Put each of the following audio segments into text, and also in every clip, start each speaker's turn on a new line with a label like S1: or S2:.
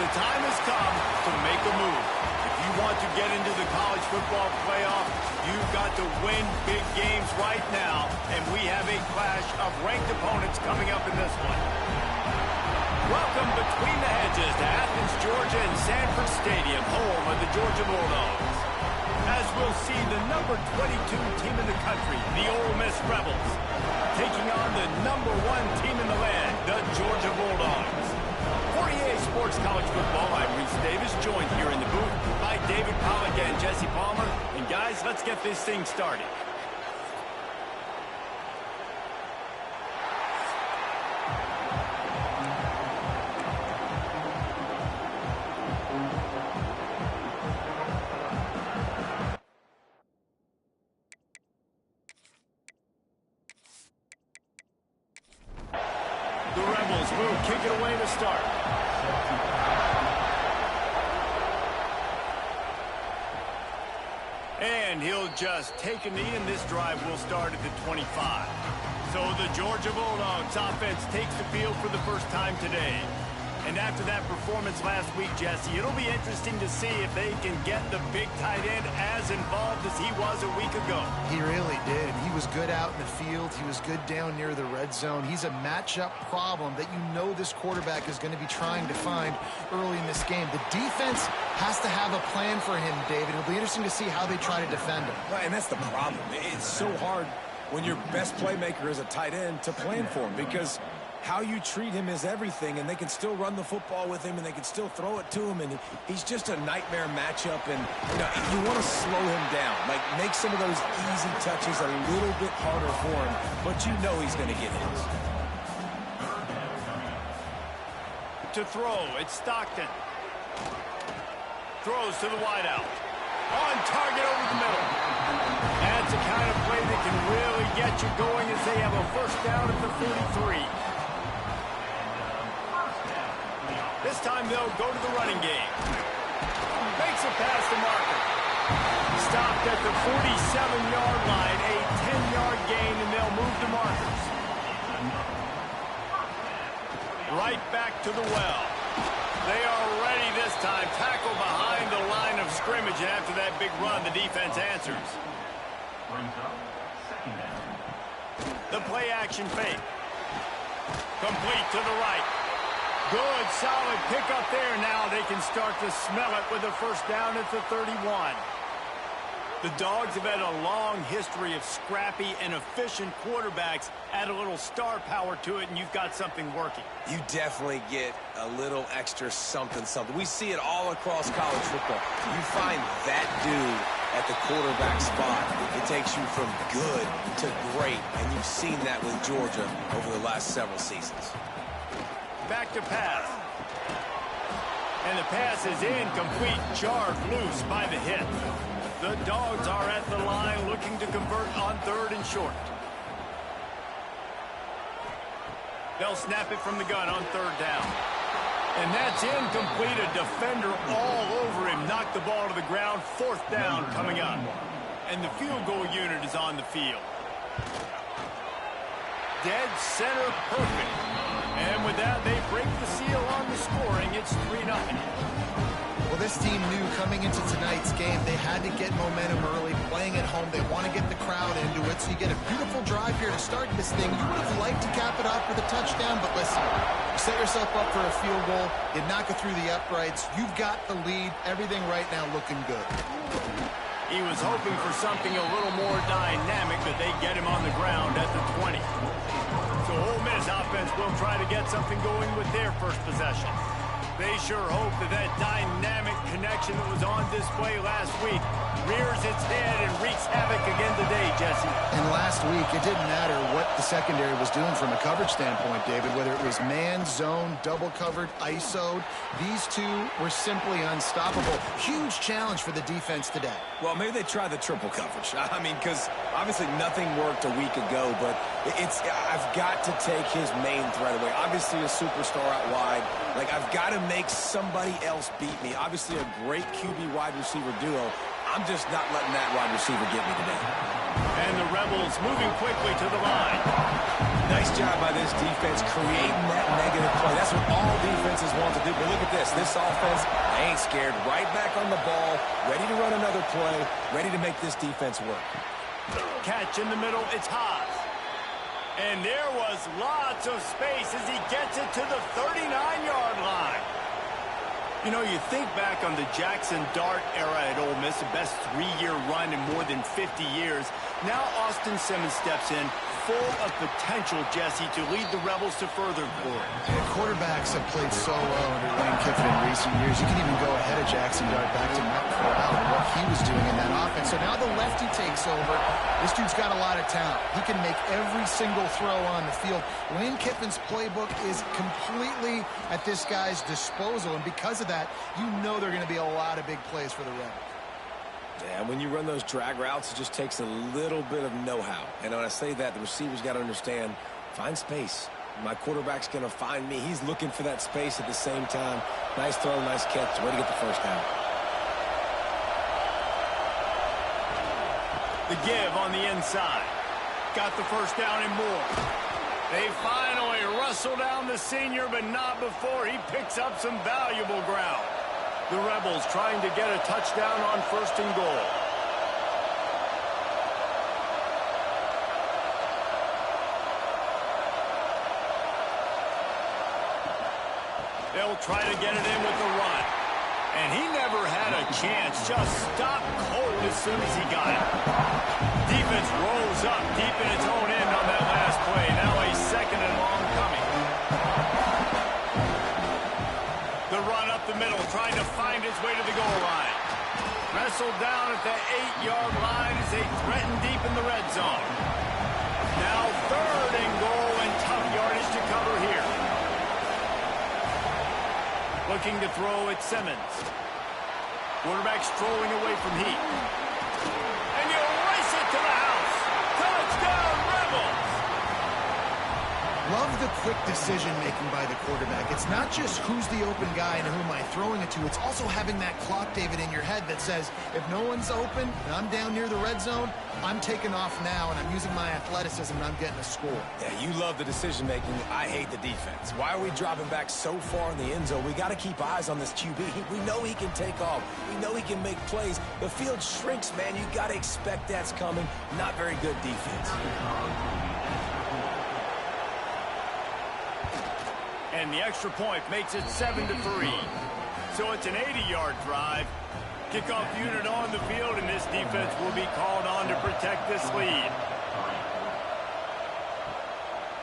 S1: the time has come to make a move. If you want to get into the college football playoff, you've got to win big games right now, and we have a clash of ranked opponents coming up in this one. Welcome between the hedges to Athens, Georgia and Sanford Stadium, home of the Georgia Bulldogs. As we'll see the number 22 team in the country, the Ole Miss Rebels, taking on the number 1 team in the land, the Georgia Bulldogs. For EA Sports College Football, I'm Reese Davis, joined here in the booth by David Pollack and Jesse Palmer. And guys, let's get this thing started. The Rebels will kick it away to start. And he'll just take a knee, and this drive will start at the 25. So the Georgia Bulldogs offense takes the field for the first time today. And after that performance last week, Jesse, it'll be interesting to see if they can get the big tight end as involved as he was a week ago.
S2: He really did. He was good out in the field. He was good down near the red zone. He's a matchup problem that you know this quarterback is going to be trying to find early in this game. The defense has to have a plan for him, David. It'll be interesting to see how they try to defend him.
S3: Right, and that's the problem. It's so hard when your best playmaker is a tight end to plan for him, because how you treat him is everything, and they can still run the football with him, and they can still throw it to him, and he's just a nightmare matchup. And you want to slow him down, like make some of those easy touches a little bit harder for him, but you know he's going to get his.
S1: To throw, it's Stockton. Throws to the wideout. On target over the middle. That's the kind of play that can really get you going as they have a first down at the 43. This time they'll go to the running game. Makes a pass to Marker. Stopped at the 47-yard line, a 10-yard gain, and they'll move to Markers. Right back to the well. They are ready this time. Tackle behind the line of scrimmage, and after that big run, the defense answers. The play action fake. Complete to the right. Good, solid pickup there. Now they can start to smell it with a first down at the 31. The Dogs have had a long history of scrappy and efficient quarterbacks. Add a little star power to it, and you've got something working.
S3: You definitely get a little extra something. We see it all across college football. You find that dude at the quarterback spot, it takes you from good to great, and you've seen that with Georgia over the last several seasons.
S1: Back to pass. And the pass is incomplete, jarred loose by the hit. The Dogs are at the line looking to convert on 3rd and short. They'll snap it from the gun on 3rd down. And that's incomplete. A defender all over him. Knocked the ball to the ground. 4th down coming up. And the field goal unit is on the field. Dead center perfect. And with that, they break the seal on the scoring. It's 3-0.
S2: Well, this team knew coming into tonight's game they had to get momentum early, playing at home. They want to get the crowd into it, so you get a beautiful drive here to start this thing. You would have liked to cap it off with a touchdown, but listen, you set yourself up for a field goal, you knock it through the uprights, you've got the lead, everything right now looking good.
S1: He was hoping for something a little more dynamic, but they get him on the ground at the 20. So Ole Miss offense will try to get something going with their first possession. They sure hope that that dynamic connection that was on display last week rears its head and wreaks havoc again today, Jesse.
S2: And last week, it didn't matter what the secondary was doing from a coverage standpoint, David, whether it was man, zone, double covered, ISO'd. These two were simply unstoppable. Huge challenge for the defense today.
S3: Well, maybe they try the triple coverage. I mean, because obviously nothing worked a week ago, but I've got to take his main threat away. Obviously a superstar out wide. Like, I've got to make somebody else beat me. Obviously a great QB wide receiver duo. I'm just not letting that wide receiver get me today.
S1: And the Rebels moving quickly to the line.
S3: Nice job by this defense creating that negative play. That's what all defenses want to do. But look at this. This offense ain't scared. Right back on the ball, ready to run another play, ready to make this defense work.
S1: Catch in the middle. It's Haas. And there was lots of space as he gets it to the 39-yard line. You know, you think back on the Jackson Dart era at Ole Miss, the best 3-year run in more than 50 years. Now Austin Simmons steps in, full of potential, Jesse, to lead the Rebels to further glory.
S2: Yeah, quarterbacks have played so well under Lane Kiffin in recent years. You can even go ahead of Jackson Dart back to Matt Corral and what he was doing in that offense. So now the lefty takes over. This dude's got a lot of talent. He can make every single throw on the field. Lane Kiffin's playbook is completely at this guy's disposal, and because of that, you know there are going to be a lot of big plays for the Rebels.
S3: Yeah, when you run those drag routes, it just takes a little bit of know-how. And when I say that, the receiver's got to understand, find space. My quarterback's going to find me. He's looking for that space at the same time. Nice throw, nice catch. Way to get the first down.
S1: The give on the inside. Got the first down and more. They finally wrestle down the senior, but not before he picks up some valuable ground. The Rebels trying to get a touchdown on 1st and goal. They'll try to get it in with the run. And he never had a chance. Just stopped cold as soon as he got it. Defense rolls up deep in its own end on that last play. Now a 2nd and long coming. The run up the middle, trying to find its way to the goal line. Wrestled down at the 8-yard line as they threaten deep in the red zone. Now 3rd and goal and tough yardage to cover here. Looking to throw at Simmons. Quarterback strolling away from Heat. And you race it to the house. Touchdown, Rebels!
S2: Love the quick decision-making by the quarterback. It's not just who's the open guy and who am I throwing it to. It's also having that clock, David, in your head that says, if no one's open and I'm down near the red zone, I'm taking off now and I'm using my athleticism and I'm getting a score.
S3: Yeah, you love the decision-making. I hate the defense. Why are we dropping back so far in the end zone? We got to keep eyes on this QB. We know he can take off. We know he can make plays. The field shrinks, man. You got to expect that's coming. Not very good defense.
S1: And the extra point makes it 7-3. So it's an 80-yard drive. Kickoff unit on the field, and this defense will be called on to protect this lead.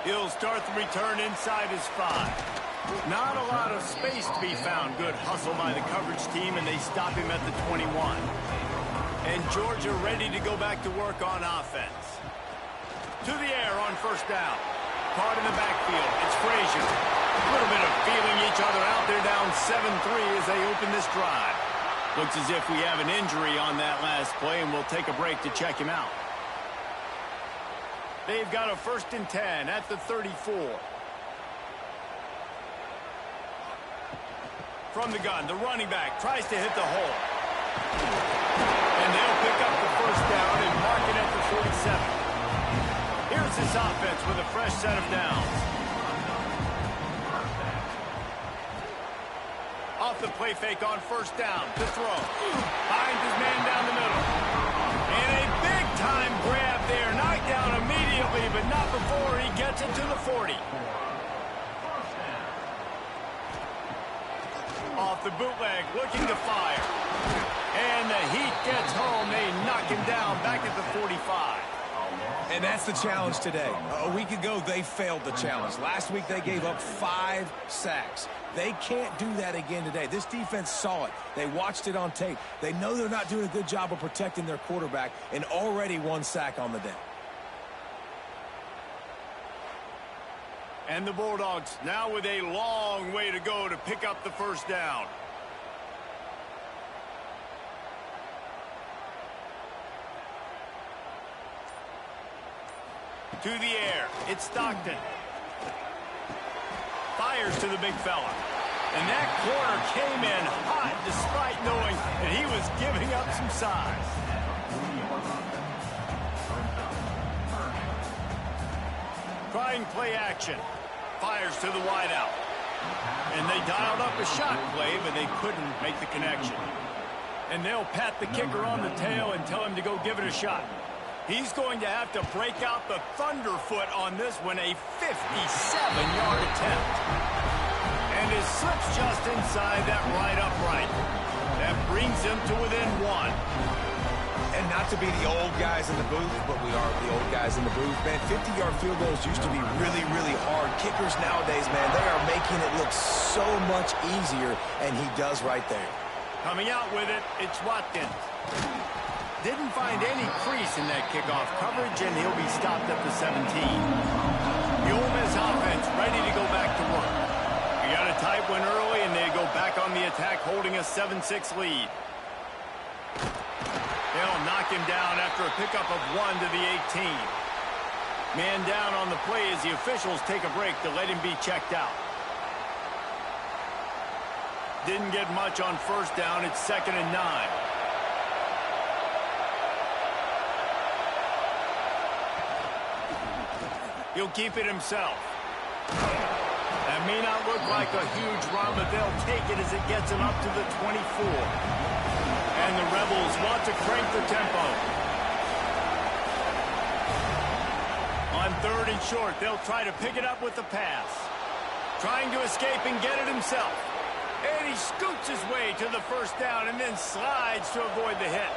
S1: He'll start the return inside his 5. Not a lot of space to be found. Good hustle by the coverage team, and they stop him at the 21. And Georgia ready to go back to work on offense. To the air on 1st down. Caught in the backfield. It's Frazier. A little bit of feeling each other out. They're down 7-3 as they open this drive. Looks as if we have an injury on that last play, and we'll take a break to check him out. They've got a 1st and 10 at the 34. From the gun, the running back tries to hit the hole. And they'll pick up the 1st down and mark it at the 47. Here's this offense with a fresh set of downs. Off the play fake on 1st down to throw. Finds his man down the middle. And a big-time grab there. Knocked down immediately, but not before he gets it to the 40. Off the bootleg, looking to fire. And the Heat gets home. They knock him down back at the 45.
S3: And that's the challenge today. A week ago, they failed the challenge. Last week, they gave up 5 sacks. They can't do that again today. This defense saw it. They watched it on tape. They know they're not doing a good job of protecting their quarterback, and already 1 sack on the day.
S1: And the Bulldogs now with a long way to go to pick up the 1st down. To the air, it's Stockton. Fires to the big fella. And that corner came in hot despite knowing that he was giving up some size. trying play action. Fires to the wideout. And they dialed up a shot play, but they couldn't make the connection. And they'll pat the kicker on the tail and tell him to go give it a shot. He's going to have to break out the thunderfoot on this one, a 57-yard attempt. And it slips just inside that right upright. That brings him to within one.
S3: And not to be the old guys in the booth, but we are the old guys in the booth, man. 50-yard field goals used to be really, really hard. Kickers nowadays, man, they are making it look so much easier, and he does right there.
S1: Coming out with it, it's Watkins. Didn't find any crease in that kickoff coverage, and he'll be stopped at the 17. The Ole Miss offense ready to go back to work. We got a tight one early, and they go back on the attack, holding a 7-6 lead. They'll knock him down after a pickup of 1 to the 18. Man down on the play as the officials take a break to let him be checked out. Didn't get much on first down. It's 2nd and 9. He'll keep it himself. That may not look like a huge run, but they'll take it as it gets him up to the 24. And the Rebels want to crank the tempo. On 3rd and short, they'll try to pick it up with the pass. Trying to escape and get it himself. And he scoots his way to the first down and then slides to avoid the hit.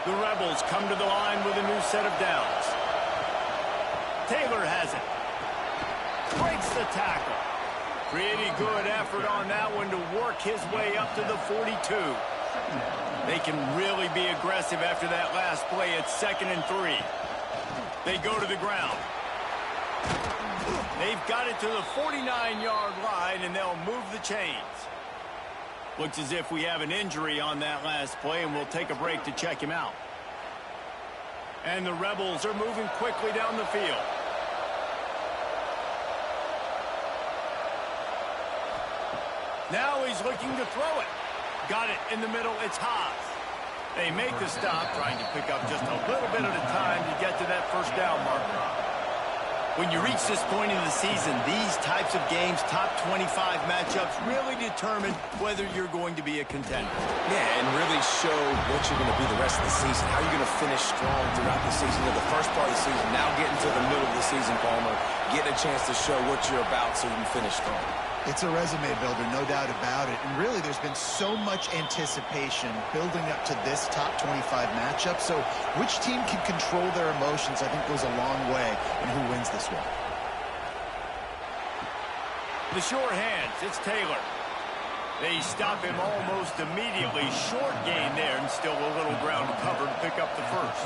S1: The Rebels come to the line with a new set of downs. Taylor has it. Breaks the tackle. Pretty good effort on that one to work his way up to the 42. They can really be aggressive after that last play. It's 2nd and 3. They go to the ground. They've got it to the 49-yard line, and they'll move the chains. Looks as if we have an injury on that last play, and we'll take a break to check him out. And the Rebels are moving quickly down the field. Now he's looking to throw it. Got it in the middle. It's Haas. They make the stop, trying to pick up just a little bit at a time to get to that first down marker. When you reach this point in the season, these types of games, top 25 matchups, really determine whether you're going to be a contender.
S3: Yeah, and really show what you're going to be the rest of the season. How you're going to finish strong throughout the season. To the first part of the season, now getting to the middle of the season, Palmer, getting a chance to show what you're about so you can finish strong.
S2: It's a resume builder, no doubt about it. And really, there's been so much anticipation building up to this top 25 matchup. So which team can control their emotions, I think, goes a long way in who wins this one.
S1: The short hands, it's Taylor. They stop him almost immediately. Short gain there, and still a little ground to cover to pick up the first.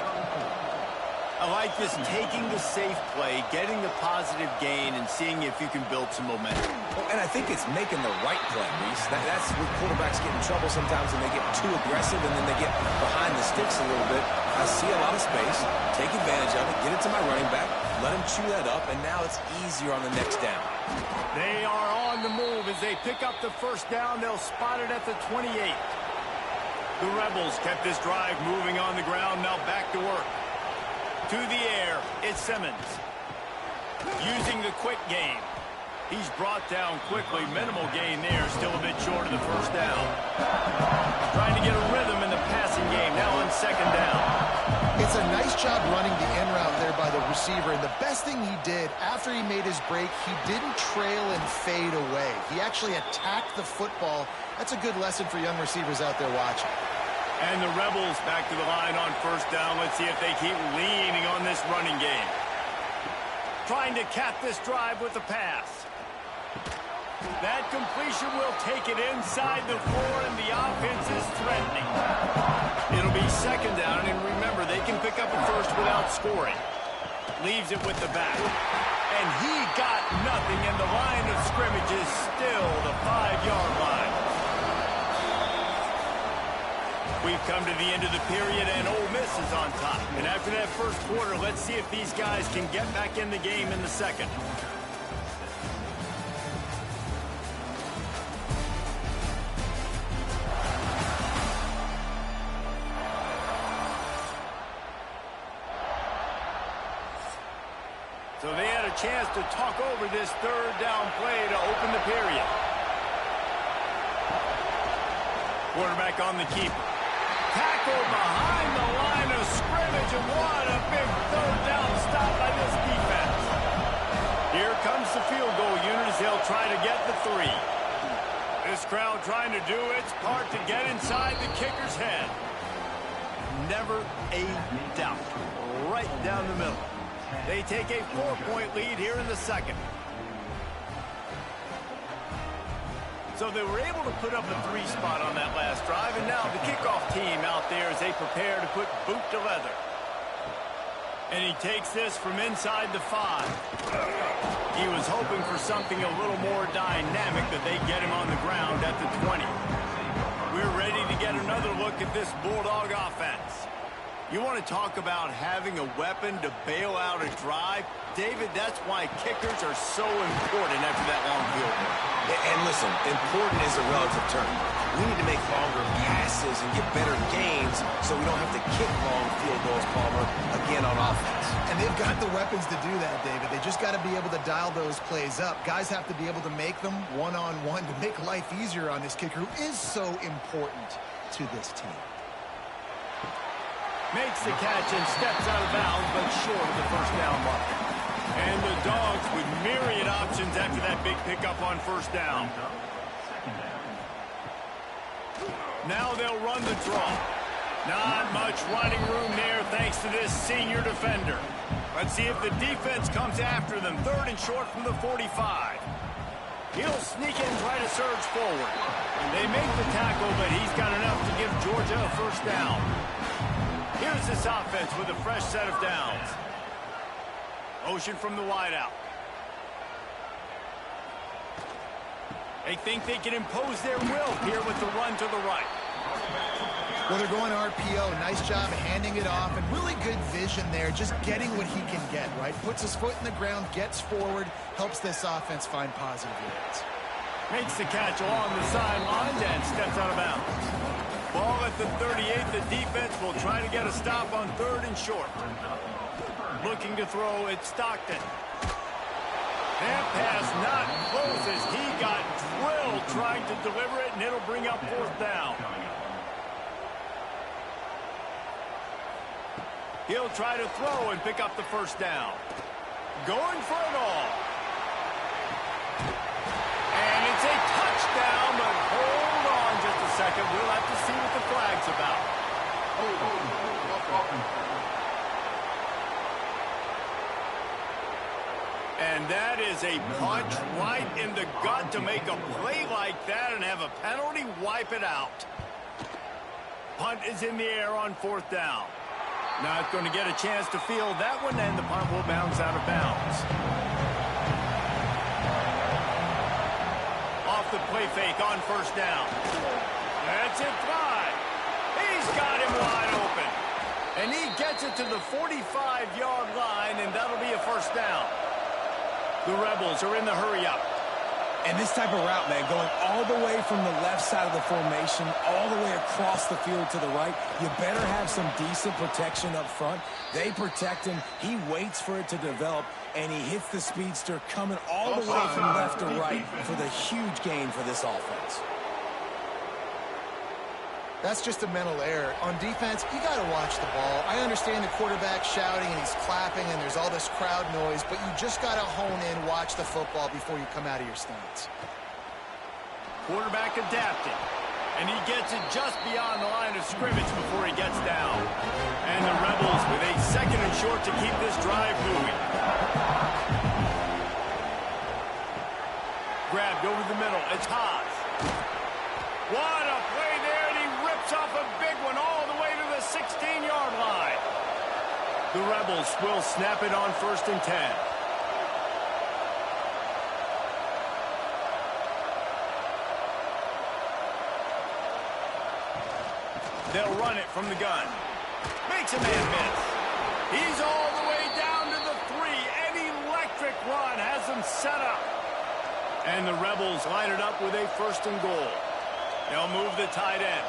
S1: I like this, taking the safe play, getting the positive gain, and seeing if you can build some momentum.
S3: Well, and I think it's making the right play, Reese. That's where quarterbacks get in trouble sometimes when they get too aggressive and then they get behind the sticks a little bit. I see a lot of space, take advantage of it, get it to my running back, let him chew that up, and now it's easier on the next down.
S1: They are on the move as they pick up the first down. They'll spot it at the 28. The Rebels kept this drive moving on the ground, now back to work. To the air, it's Simmons. Using the quick game. He's brought down quickly. Minimal gain there. Still a bit short of the first down. Trying to get a rhythm in the passing game. Now on 2nd down.
S2: It's a nice job running the in route there by the receiver. And the best thing he did after he made his break, he didn't trail and fade away. He actually attacked the football. That's a good lesson for young receivers out there watching.
S1: And the Rebels back to the line on first down. Let's see if they keep leaning on this running game. Trying to cap this drive with the pass. That completion will take it inside the 4, and the offense is threatening. It'll be 2nd down, and remember, they can pick up a first without scoring. Leaves it with the back. And he got nothing, and the line of scrimmage is still the 5-yard line. We've come to the end of the period, and Ole Miss is on top. And after that first quarter, let's see if these guys can get back in the game in the second. So they had a chance to talk over this third down play to open the period. Quarterback on the keeper. Tackle behind the line of scrimmage, and what a big third down stop by this defense. Here comes the field goal unit as they'll try to get the 3. This crowd trying to do its part to get inside the kicker's head. Never a doubt. Right down the middle. They take a 4-point lead here in the second. So they were able to put up a 3 spot on that last drive, and now the kickoff team out there as they prepare to put boot to leather. And he takes this from inside the 5. He was hoping for something a little more dynamic, that they get him on the ground at the 20. We're ready to get another look at this Bulldog offense. You want to talk about having a weapon to bail out a drive? David, that's why kickers are so important after that long field goal.
S3: And listen, important is a relative term. We need to make longer passes and get better gains so we don't have to kick long field goals, Palmer, again on offense.
S2: And they've got the weapons to do that, David. They just got to be able to dial those plays up. Guys have to be able to make them one-on-one to make life easier on this kicker, who is so important to this team.
S1: Makes the catch and steps out of bounds, but short of the first down mark. And the Dogs with myriad options after that big pickup on first down. Now they'll run the draw. Not much running room there thanks to this senior defender. Let's see if the defense comes after them. 3rd and short from the 45. He'll sneak in, try to surge forward. They make the tackle, but he's got enough to give Georgia a first down. Here's this offense with a fresh set of downs. Motion from the wideout. They think they can impose their will here with the run to the right.
S2: Well, they're going RPO. Nice job handing it off, and really good vision there, just getting what he can get, right? Puts his foot in the ground, gets forward, helps this offense find positive yards.
S1: Makes the catch along the sideline and steps out of bounds. Ball at the 38. The defense will try to get a stop on 3rd and short. Looking to throw, it's Stockton. That pass not close as he got drilled trying to deliver it, and it'll bring up 4th down. He'll try to throw and pick up the first down. Going for it all. And it's a touchdown, but hold on just a second. We'll have to see what the flag's about. And that is a punch right in the gut to make a play like that and have a penalty wipe it out. Punt is in the air on 4th down. Not going to get a chance to field that one, and the punt will bounce out of bounds. Off the play fake on first down. That's it, fly. He's got him wide open. And he gets it to the 45-yard line, and that'll be a first down. The Rebels are in the hurry-up.
S3: And this type of route, man, going all the way from the left side of the formation, all the way across the field to the right, you better have some decent protection up front. They protect him. He waits for it to develop, and he hits the speedster coming all the way from left to right for the huge gain for this offense.
S2: That's just a mental error. On defense, you got to watch the ball. I understand the quarterback shouting and he's clapping and there's all this crowd noise, but you just got to hone in, watch the football before you come out of your stance.
S1: Quarterback adapting, and he gets it just beyond the line of scrimmage before he gets down. And the Rebels with a 2nd and short to keep this drive moving. Grabbed over the middle. It's Haas. What a play there, and he rips off a big one all the way to the 16-yard line. The Rebels will snap it on 1st and 10. They'll run it from the gun. Makes a man miss. He's all the way down to the 3. An electric run has them set up. And the Rebels line it up with a 1st and goal. They'll move the tight end.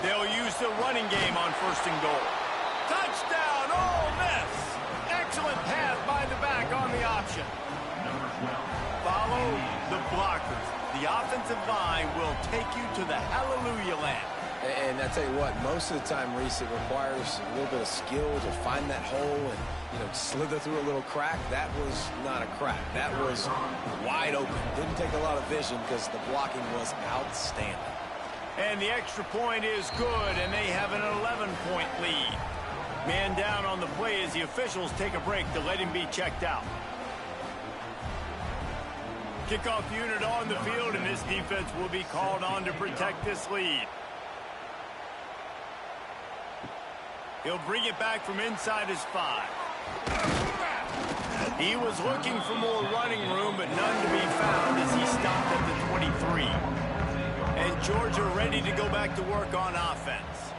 S1: They'll use the running game on 1st and goal. Touchdown, Ole Miss! Excellent option. Follow the blockers. The offensive line will take you to the hallelujah land.
S3: And I tell you what, most of the time, Reese, it requires a little bit of skill to find that hole and, slither through a little crack. That was not a crack. That was wide open. Didn't take a lot of vision because the blocking was outstanding.
S1: And the extra point is good, and they have an 11-point lead. Man down on the play as the officials take a break to let him be checked out. Kickoff unit on the field, and this defense will be called on to protect this lead. He'll bring it back from inside his 5. He was looking for more running room, but none to be found as he stopped at the 23. And Georgia ready to go back to work on offense.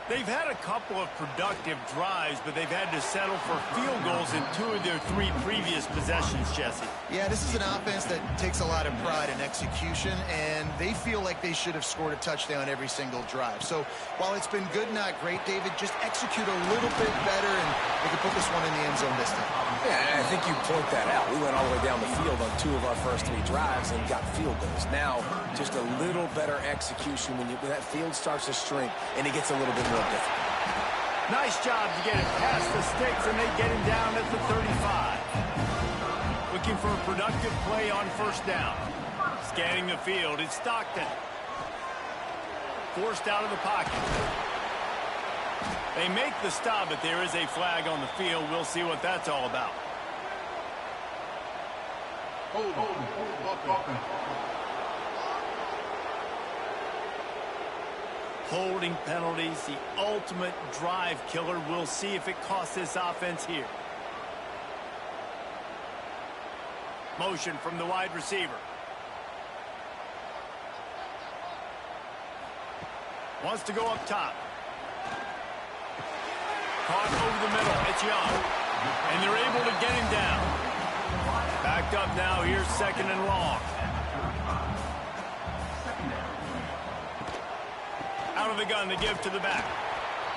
S1: They've had a couple of productive drives, but they've had to settle for field goals in 2 of their 3 previous possessions, Jesse.
S2: Yeah, this is an offense that takes a lot of pride in execution, and they feel like they should have scored a touchdown every single drive. So while it's been good, not great, David, just execute a little bit better, and they can put this one in the end zone this time.
S3: Yeah, I think you point that out. We went all the way down the field on 2 of our first 3 drives and got field goals. Now, just a little better execution when that field starts to shrink and it gets a little bit more difficult.
S1: Nice job to get it past the sticks, and they get him down at the 35. Looking for a productive play on first down. Scanning the field, it's Stockton. Forced out of the pocket. They make the stop, but there is a flag on the field. We'll see what that's all about. Holding penalties, the ultimate drive killer. We'll see if it costs this offense here. Motion from the wide receiver. Wants to go up top. Caught over the middle. It's Young. And they're able to get him down. Backed up now. Here's 2nd and long. Out of the gun to give to the back.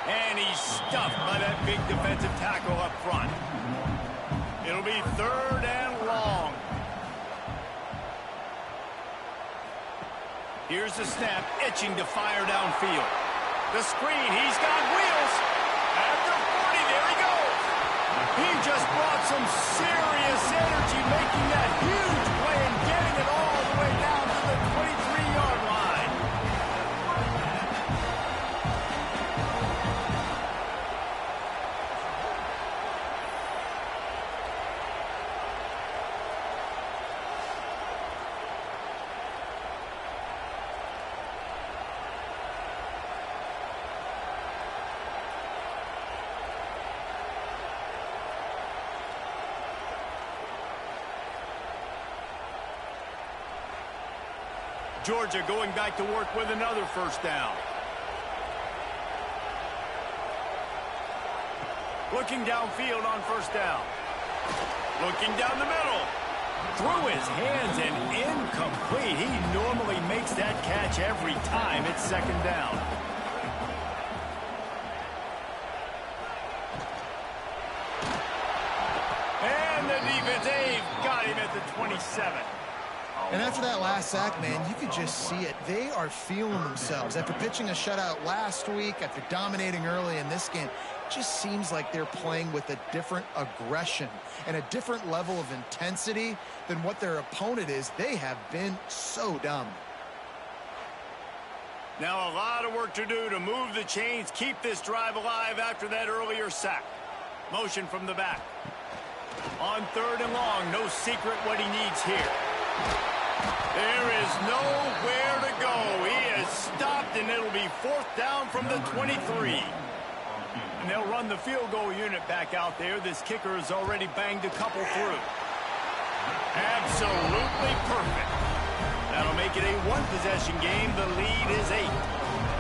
S1: And he's stuffed by that big defensive tackle up front. It'll be 3rd and long. Here's the snap, itching to fire downfield. The screen, he's got wheels. At the 40, there he goes. He just brought some serious energy, making that huge play and getting it all the way down to the 23-yard line. Georgia going back to work with another first down. Looking downfield on first down. Looking down the middle. Through his hands and incomplete. He normally makes that catch every time. It's 2nd down. And the defense, they've got him at the 27.
S2: And after that last sack, man, you could just see it. They are feeling themselves. After pitching a shutout last week, after dominating early in this game, it just seems like they're playing with a different aggression and a different level of intensity than what their opponent is. They have been so dominant.
S1: Now a lot of work to do to move the chains, keep this drive alive after that earlier sack. Motion from the back. On 3rd and long, no secret what he needs here. There is nowhere to go. He is stopped, and it'll be 4th down from the 23. And they'll run the field goal unit back out there. This kicker has already banged a couple through. Absolutely perfect. That'll make it a 1-possession game. The lead is 8.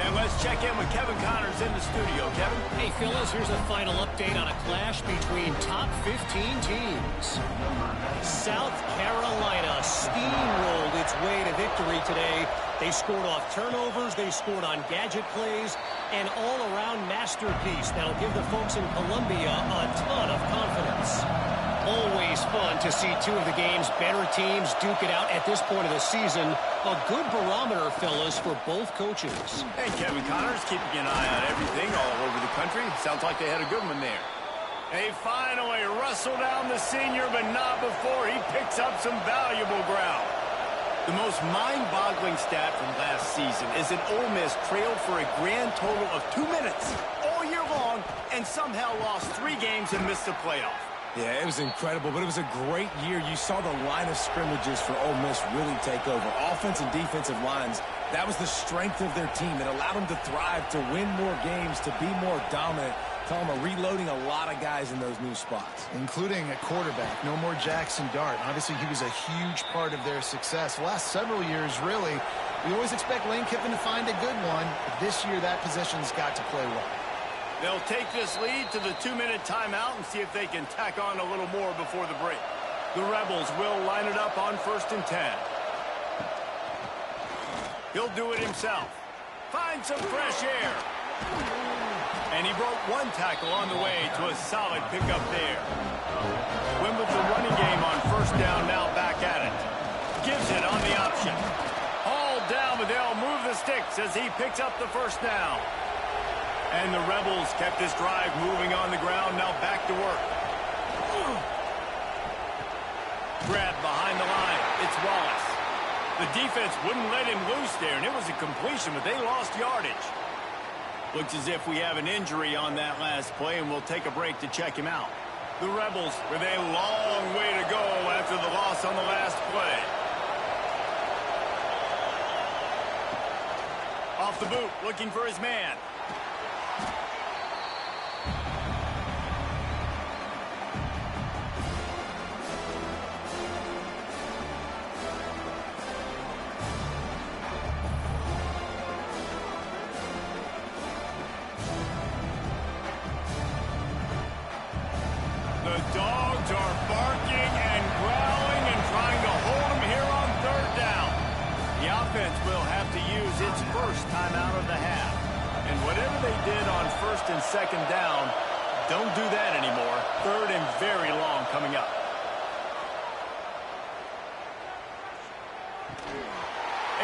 S1: And let's check in with Kevin Connors in the studio. Kevin?
S4: Hey, fellas, here's a final update on a clash between top 15 teams. South Carolina steamrolled its way to victory today. They scored off turnovers, they scored on gadget plays, an all-around masterpiece that'll give the folks in Columbia a ton of confidence. Always fun to see two of the game's better teams duke it out at this point of the season. A good barometer, fellas, for both coaches.
S1: Hey, Kevin Connors keeping an eye on everything all over the country. Sounds like they had a good one there. They finally wrestle down the senior, but not before he picks up some valuable ground. The most mind-boggling stat from last season is that Ole Miss trailed for a grand total of 2 minutes all year long and somehow lost 3 games and missed the playoff.
S3: Yeah, it was incredible, but it was a great year. You saw the line of scrimmages for Ole Miss really take over. Offense and defensive lines, that was the strength of their team. It allowed them to thrive, to win more games, to be more dominant. Tell them reloading a lot of guys in those new spots.
S2: Including a quarterback. No more Jackson Dart. Obviously, he was a huge part of their success. The last several years, really, we always expect Lane Kiffin to find a good one. But this year, that position's got to play well.
S1: They'll take this lead to the 2-minute timeout and see if they can tack on a little more before the break. The Rebels will line it up on 1st and 10. He'll do it himself. Find some fresh air. And he broke 1 tackle on the way to a solid pickup there. Win with the running game on 1st down, now back at it. Gives it on the option. Hauled down, but they'll move the sticks as he picks up the 1st down. And the Rebels kept this drive moving on the ground, now back to work. Grab behind the line. It's Wallace. The defense wouldn't let him loose there, and it was a completion, but they lost yardage. Looks as if we have an injury on that last play, and we'll take a break to check him out. The Rebels with a long way to go after the loss on the last play. Off the boot, looking for his man. Timeout of the half. And whatever they did on 1st and 2nd down, don't do that anymore. 3rd and very long coming up.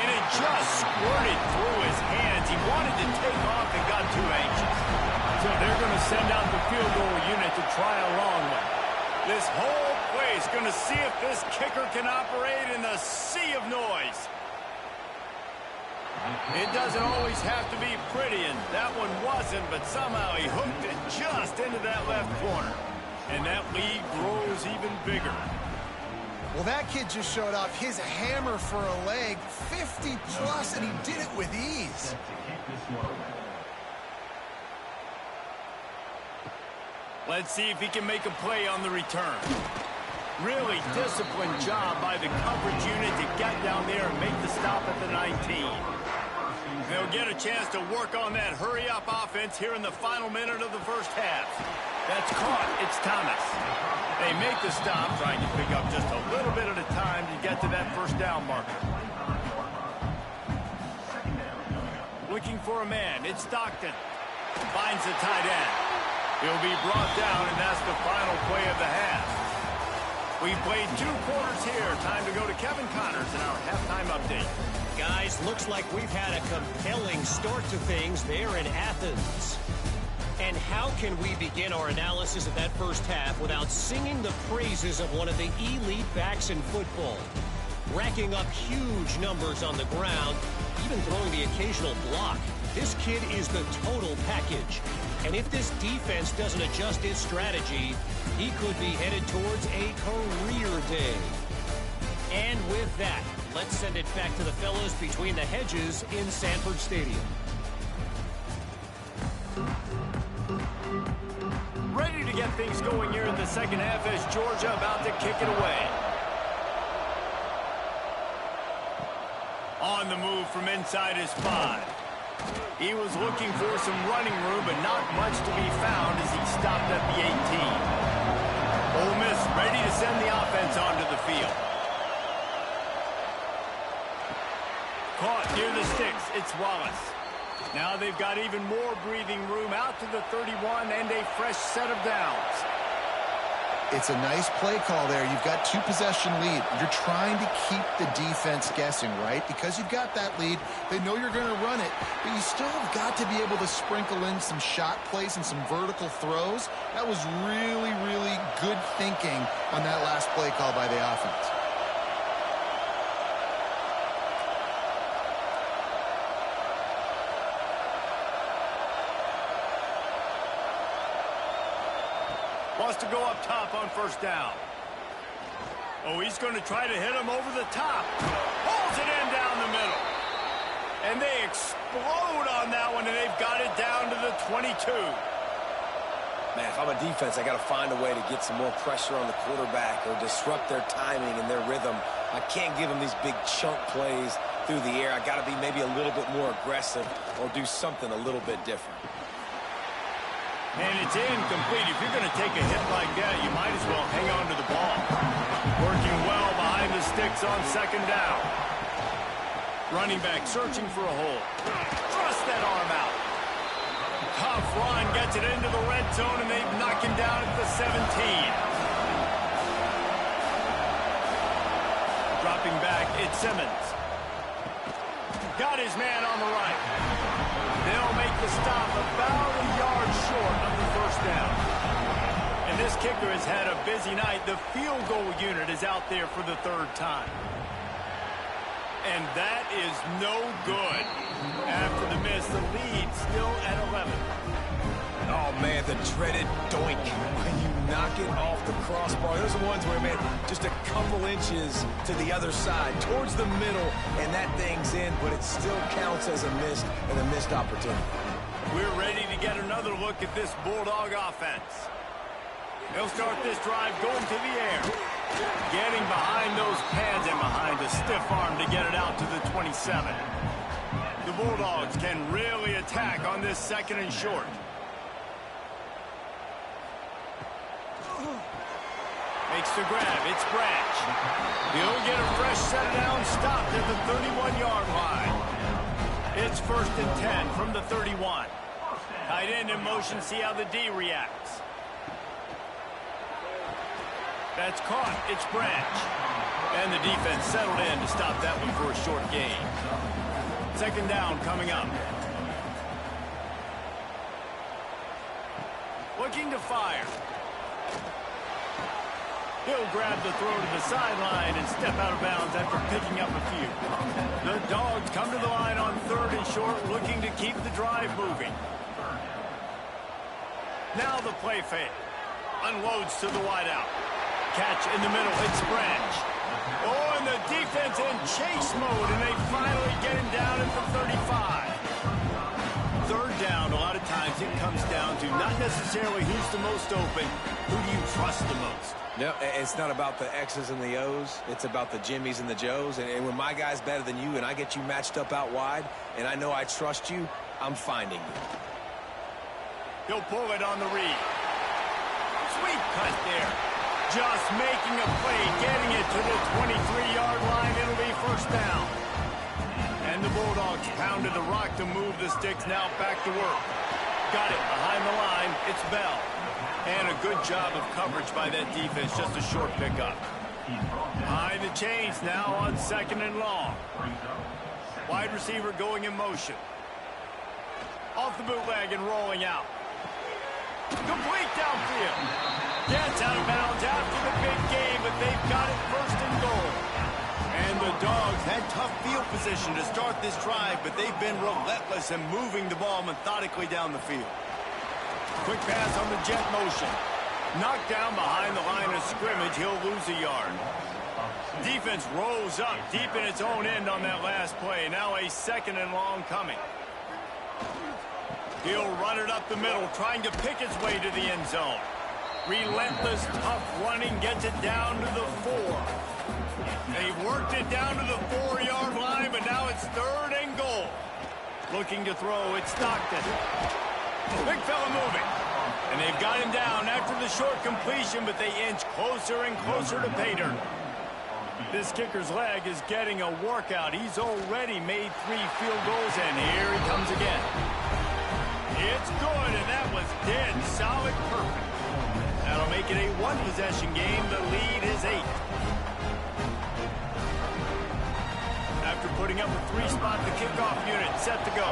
S1: And it just squirted through his hands. He wanted to take off and got too anxious. So they're going to send out the field goal unit to try a long one. This whole play is going to see if this kicker can operate in the sea of noise. It doesn't always have to be pretty, and that one wasn't, but somehow he hooked it just into that left corner. And that lead grows even bigger.
S2: Well, that kid just showed off his hammer for a leg, 50-plus, and he did it with ease.
S1: Let's see if he can make a play on the return. Really disciplined job by the coverage unit to get down there and make the stop at the 19. They'll get a chance to work on that hurry-up offense here in the final minute of the 1st half. That's caught. It's Thomas. They make the stop, trying to pick up just a little bit at a time to get to that 1st down marker. Looking for a man. It's Stockton. Finds the tight end. He'll be brought down, and that's the final play of the half. We've played 2 quarters here. Time to go to Kevin Connors in our halftime update.
S4: Guys, looks like we've had a compelling start to things there in Athens. And how can we begin our analysis of that 1st half without singing the praises of one of the elite backs in football? Racking up huge numbers on the ground, even throwing the occasional block. This kid is the total package. And if this defense doesn't adjust its strategy, he could be headed towards a career day. And with that, let's send it back to the fellas between the hedges in Sanford Stadium.
S1: Ready to get things going here in the 2nd half as Georgia about to kick it away. On the move from inside his 5. He was looking for some running room, but not much to be found as he stopped at the 18. Ole Miss ready to send the offense onto the field. Caught near the sticks. It's Wallace. Now they've got even more breathing room out to the 31 and a fresh set of downs.
S2: It's a nice play call there. You've got 2-possession lead. You're trying to keep the defense guessing, right? Because you've got that lead, they know you're going to run it, but you still have got to be able to sprinkle in some shot plays and some vertical throws. That was really, really good thinking on that last play call by the offense.
S1: Wants to go up top on first down. Oh, he's going to try to hit him over the top. Pulls it in down the middle. And they explode on that one, and they've got it down to the 22.
S3: Man, if I'm a defense, I got to find a way to get some more pressure on the quarterback or disrupt their timing and their rhythm. I can't give them these big chunk plays through the air. I got to be maybe a little bit more aggressive or do something a little bit different.
S1: And it's incomplete. If you're going to take a hit like that, you might as well hang on to the ball. Working well behind the sticks on second down. Running back searching for a hole. Thrust that arm out. Tough run, gets it into the red zone, and they knock him down at the 17. Dropping back, it's Simmons. Got his man on the right. They'll make the stop about a yard short of the first down. And this kicker has had a busy night. The field goal unit is out there for the third time. And that is no good. After the miss, the lead still at 11.
S3: Oh, man, the dreaded doink. When you knock it off the crossbar. Those are ones where, man, just a couple inches to the other side, towards the middle, and that thing's in, but it still counts as a miss and a missed opportunity.
S1: We're ready to get another look at this Bulldog offense. They'll start this drive going to the air. Getting behind those pads and behind a stiff arm to get it out to the 27. The Bulldogs can really attack on this second and short. Makes the grab. It's Branch. He'll get a fresh set down, stopped at the 31-yard line. It's 1st and 10 from the 31. Tight end in motion, see how the D reacts. That's caught. It's Branch. And the defense settled in to stop that one for a short gain. Second down coming up. Looking to fire. He'll grab the throw to the sideline and step out of bounds after picking up a few. The Dogs come to the line on 3rd and short, looking to keep the drive moving. Now the play fake. Unloads to the wideout. Catch in the middle. It's Branch. Oh, and the defense in chase mode, and they finally get him down at the 35. Third down, a lot of times it comes down to not necessarily who's the most open, who do you trust the most?
S3: No, it's not about the X's and the O's. It's about the Jimmys and the Joes. And when my guy's better than you and I get you matched up out wide and I know I trust you, I'm finding you.
S1: He'll pull it on the read. Sweet cut there. Just making a play, getting it to the 23-yard line. It'll be first down. And the Bulldogs pounded the rock to move the sticks. Now back to work. Got it behind the line. It's Bell. And a good job of coverage by that defense. Just a short pickup. Behind the chains now on 2nd and long. Wide receiver going in motion. Off the bootleg and rolling out. Complete downfield. Gets out of bounds after the big game, but they've got it 1st and goal. And the Dogs had tough field position to start this drive, but they've been relentless in moving the ball methodically down the field. Quick pass on the jet motion. Knocked down behind the line of scrimmage. He'll lose a yard. Defense rolls up deep in its own end on that last play. Now a 2nd and long coming. He'll run it up the middle, trying to pick his way to the end zone. Relentless, tough running, gets it down to the 4. They've worked it down to the 4-yard line, but now it's 3rd and goal. Looking to throw, it's Stockton. Big fella moving. And they've got him down after the short completion, but they inch closer and closer to pay dirt. This kicker's leg is getting a workout. He's already made 3 field goals, and here he comes again. It's good, and that was dead solid perfect. That'll make make it a one-possession game. The lead is 8. After putting up a 3-spot, the kickoff unit set to go.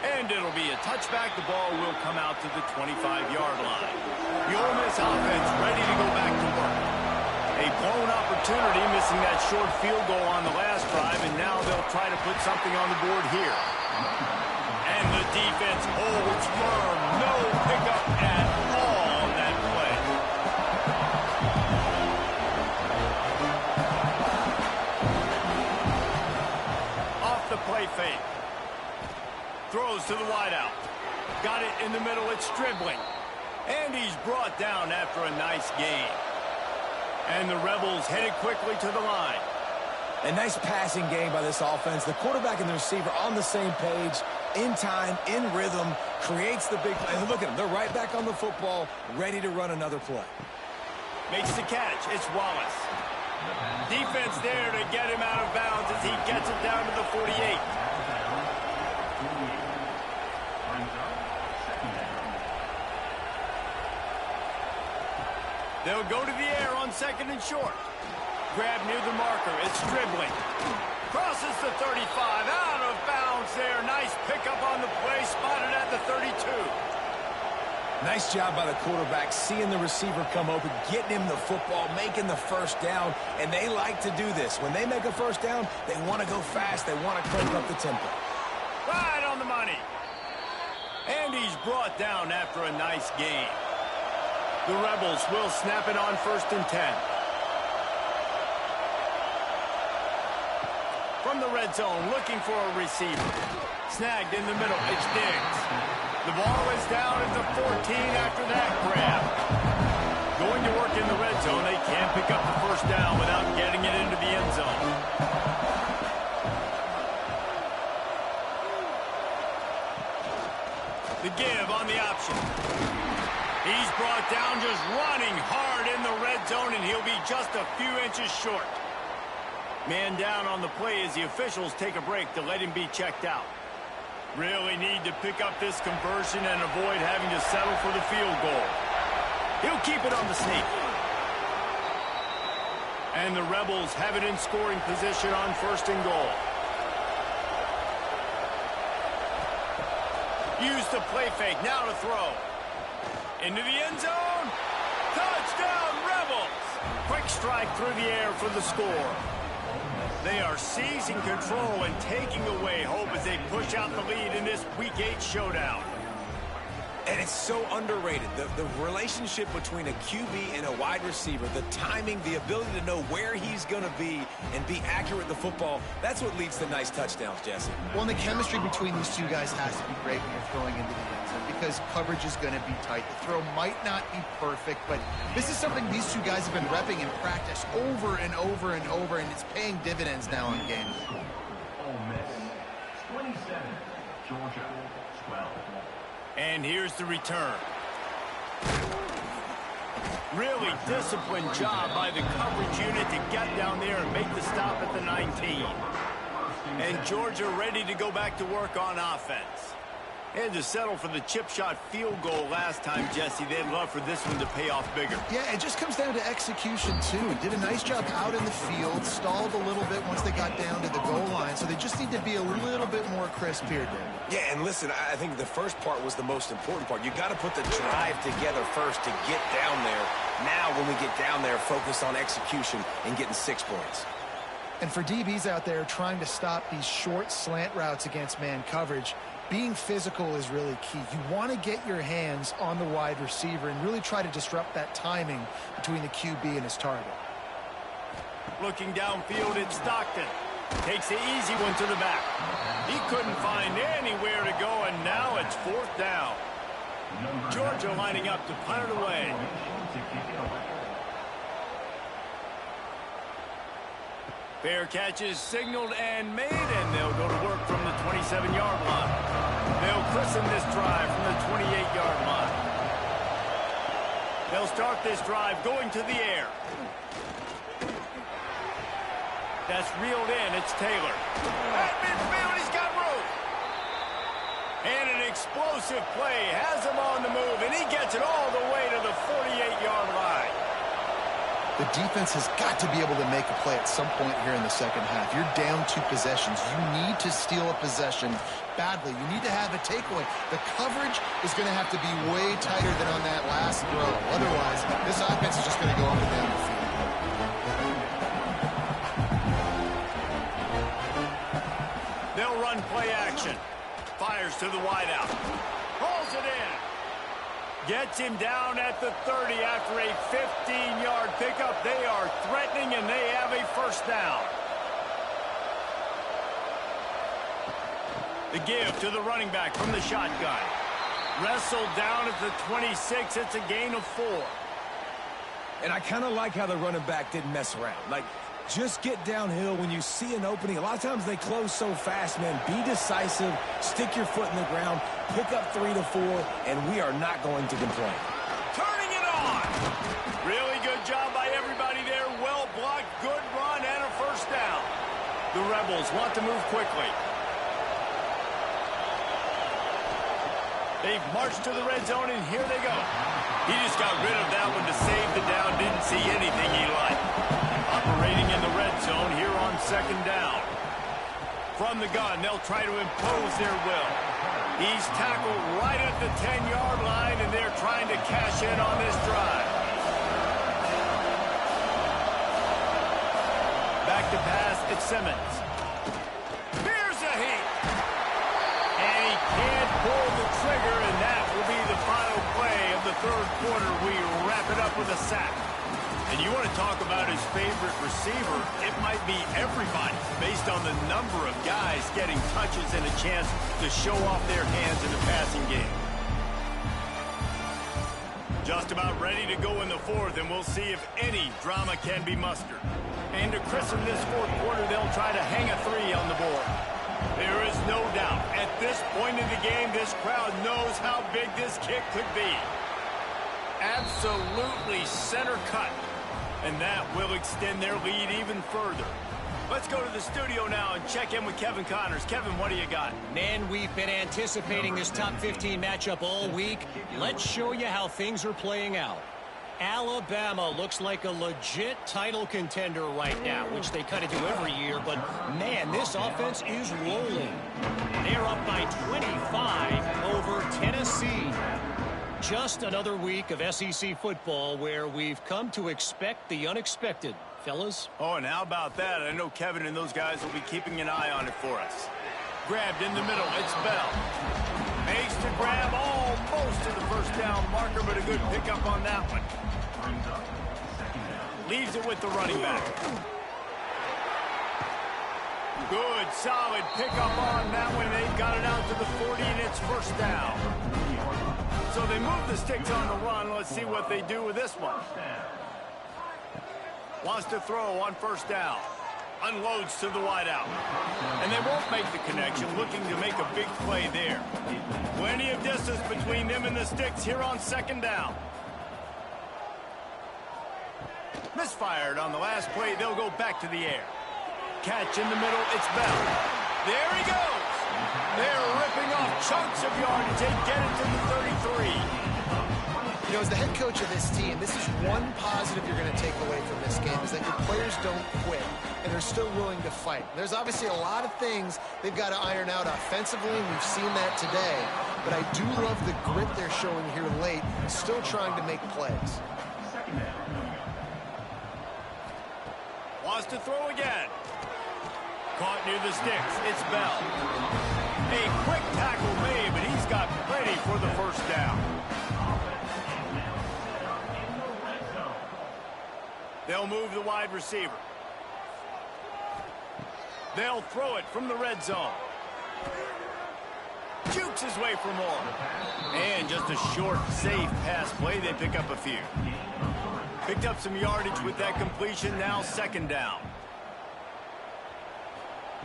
S1: And it'll be a touchback. The ball will come out to the 25-yard line. The Ole Miss offense ready to go back to work. A blown opportunity, missing that short field goal on the last drive, and now they'll try to put something on the board here. And the defense holds firm. No pickup at all on that play. Off the play fake. Throws to the wideout. Got it in the middle. It's dribbling. And he's brought down after a nice gain. And the Rebels headed quickly to the line.
S3: A nice passing game by this offense. The quarterback and the receiver on the same page, in time, in rhythm, creates the big play. And look at them. They're right back on the football, ready to run another play.
S1: Makes the catch. It's Wallace. Defense there to get him out of bounds as he gets it down to the 48. They'll go to the air on 2nd and short. Grab near the marker. It's dribbling. Crosses the 35. Out of bounds there. Nice pickup on the play. Spotted at the 32.
S3: Nice job by the quarterback, seeing the receiver come open, getting him the football, making the first down. And they like to do this. When they make a first down, they want to go fast. They want to crank up the tempo.
S1: Right on the money. And he's brought down after a nice gain. The Rebels will snap it on 1st and 10. From the red zone, looking for a receiver. Snagged in the middle. It's Diggs. The ball is down at the 14 after that grab. Going to work in the red zone. They can't pick up the first down without getting it into the end zone. The give on the option. He's brought down, just running hard in the red zone, and he'll be just a few inches short. Man down on the play as the officials take a break to let him be checked out. Really need to pick up this conversion and avoid having to settle for the field goal. He'll keep it on the sneak. And the Rebels have it in scoring position on 1st and goal. Use the play fake, now to throw. Into the end zone. Touchdown, Rebels. Quick strike through the air for the score. They are seizing control and taking away hope as they push out the lead in this Week 8 showdown.
S3: And it's so underrated. The relationship between a QB and a wide receiver, the timing, the ability to know where he's going to be and be accurate with the football, that's what leads to nice touchdowns, Jesse.
S2: Well, and the chemistry between these two guys has to be great when you're throwing into the end zone because coverage is going to be tight. The throw might not be perfect, but this is something these two guys have been repping in practice over and over and over, and it's paying dividends now in games.
S5: Ole Miss, 27, Georgia, 12.
S1: And here's the return. Really disciplined job by the coverage unit to get down there and make the stop at the 19. And Georgia ready to go back to work on offense. And to settle for the chip shot field goal last time, Jesse, they'd love for this one to pay off bigger.
S2: Yeah, it just comes down to execution, too. Did a nice job out in the field, stalled a little bit once they got down to the goal line, so they just need to be a little bit more crisp here, Dave.
S3: Yeah, and listen, I think the first part was the most important part. You got to put the drive together first to get down there. Now, when we get down there, focus on execution and getting 6 points.
S2: And for DBs out there trying to stop these short slant routes against man coverage, being physical is really key. You want to get your hands on the wide receiver and really try to disrupt that timing between the QB and his target.
S1: Looking downfield, it's Stockton. Takes the easy one to the back. He couldn't find anywhere to go, and now it's 4th down. Georgia lining up to punt it away. Fair catch is signaled and made, and they'll go to work from the 27-yard line. They'll christen this drive from the 28-yard line. They'll start this drive going to the air. That's reeled in. It's Taylor. At midfield, he's got room. And an explosive play. Has him on the move, and he gets it all the way to the 48-yard line.
S2: The defense has got to be able to make a play at some point here in the second half. You're down 2 possessions. You need to steal a possession badly. You need to have a takeaway. The coverage is going to have to be way tighter than on that last throw. Otherwise, this offense is just going to go up and down the field.
S1: They'll run play action. Fires to the wideout. Pulls it in. Gets him down at the 30 after a 15-yard pickup. They are threatening, and they have a first down. The give to the running back from the shotgun. Wrestled down at the 26. It's a gain of 4.
S3: And I kind of like how the running back didn't mess around. Like, just get downhill when you see an opening. A lot of times they close so fast, man. Be decisive, stick your foot in the ground, pick up 3 to 4, and we are not going to complain.
S1: Turning it on. Really good job by everybody there. Well blocked, good run, and a first down. The Rebels want to move quickly. They've marched to the red zone, and here they go. He just got rid of that one to save the down. Didn't see anything he liked. Operating in the red zone here on second down. From the gun, they'll try to impose their will. He's tackled right at the 10-yard line, and they're trying to cash in on this drive. Back to pass, it's Simmons. Here's a heat. And he can't pull the trigger, and that will be the final play of the third quarter. We wrap it up with a sack. And you want to talk about his favorite receiver, it might be everybody based on the number of guys getting touches and a chance to show off their hands in the passing game. Just about ready to go in the fourth, and we'll see if any drama can be mustered. And to christen this fourth quarter, they'll try to hang a 3 on the board. There is no doubt, at this point in the game, this crowd knows how big this kick could be. Absolutely center cut. And that will extend their lead even further. Let's go to the studio now and check in with Kevin Connors. Kevin, what do you got?
S4: Man, we've been anticipating this top 15 matchup all week. Let's show you how things are playing out. Alabama looks like a legit title contender right now, which they kind of do every year. But, man, this offense is rolling. They're up by 25 over Tennessee. Just another week of SEC football where we've come to expect the unexpected, fellas.
S1: Oh, and how about that? I know Kevin and those guys will be keeping an eye on it for us. Grabbed in the middle. It's Bell. Makes the grab almost to the first down marker, but a good pickup on that one. Leaves it with the running back. Good, solid pickup on that one. They've got it out to the 40, and it's first down. So they move the sticks on the run. Let's see what they do with this one. Wants to throw on first down. Unloads to the wideout. And they won't make the connection, looking to make a big play there. Plenty of distance between them and the sticks here on second down. Misfired on the last play. They'll go back to the air. Catch in the middle. It's Bell. There he goes. They're ripping off chunks of yardage. They get it to the 33.
S2: You know, as the head coach of this team, this is one positive you're going to take away from this game, is that your players don't quit, and they're still willing to fight. There's obviously a lot of things they've got to iron out offensively, and we've seen that today. But I do love the grit they're showing here late, still trying to make plays.
S1: Wants to throw again. Caught near the sticks. It's Bell. A quick tackle made, but he's got plenty for the first down. They'll move the wide receiver. They'll throw it from the red zone. Jukes his way for more. And just a short, safe pass play. They pick up a few. Picked up some yardage with that completion. Now second down.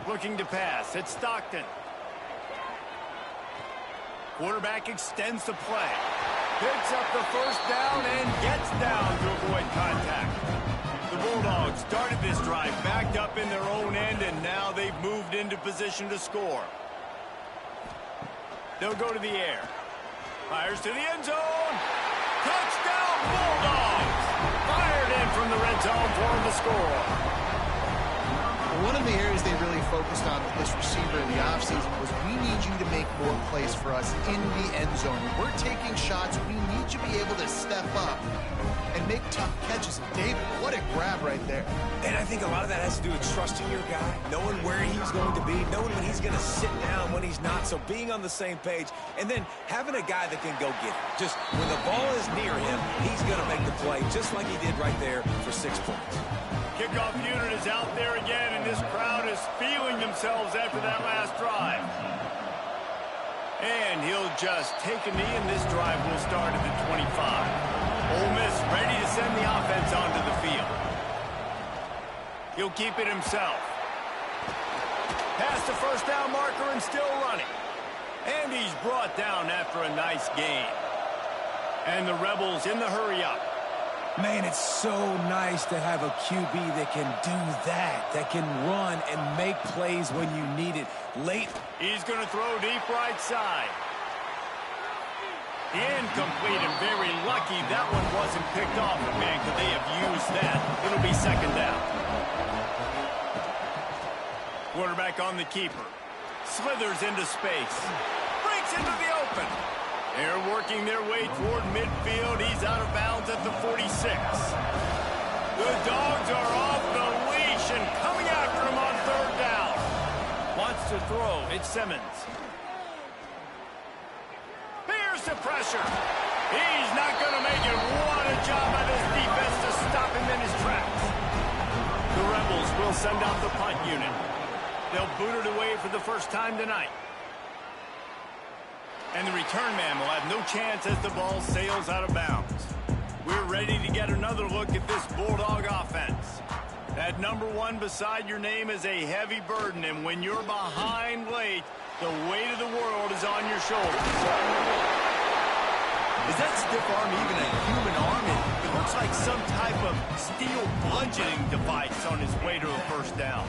S1: Looking to pass. It's Stockton. Quarterback extends the play. Picks up the first down and gets down to avoid contact. The Bulldogs started this drive backed up in their own end, and now they've moved into position to score. They'll go to the air. Fires to the end zone. Touchdown, Bulldogs! Fired in from the red zone for him to score.
S2: One of the areas they really focused on with this receiver in the offseason was we need you to make more plays for us in the end zone. We're taking shots. We need you to be able to step up and make tough catches. David, what a grab right there.
S3: And I think a lot of that has to do with trusting your guy, knowing where he's going to be, knowing when he's going to sit down, when he's not. So being on the same page, and then having a guy that can go get it. Just when the ball is near him, he's going to make the play, just like he did right there for 6 points.
S1: Kickoff unit is out there again, and this crowd is feeling themselves after that last drive. And he'll just take a knee, and this drive will start at the 25. Ole Miss ready to send the offense onto the field. He'll keep it himself. Past the first down marker and still running. And he's brought down after a nice gain. And the Rebels in the hurry-up.
S3: Man, it's so nice to have a QB that can do that can run and make plays when you need it. Late.
S1: He's going to throw deep right side. The incomplete, and very lucky that one wasn't picked off. But man, could they have used that? It'll be second down. Quarterback on the keeper. Slithers into space. Breaks into the open. They're working their way toward midfield. He's out of bounds at the 46. The Dogs are off the leash and coming after him on third down. Wants to throw. It's Simmons. Here's the pressure. He's not going to make it. What a job by this defense to stop him in his tracks. The Rebels will send out the punt unit. They'll boot it away for the first time tonight. And the return man will have no chance as the ball sails out of bounds. We're ready to get another look at this Bulldog offense. That number 1 beside your name is a heavy burden, and when you're behind late, the weight of the world is on your shoulders. Is that stiff arm even a human arm? It looks like some type of steel bludgeoning device on his way to a first down.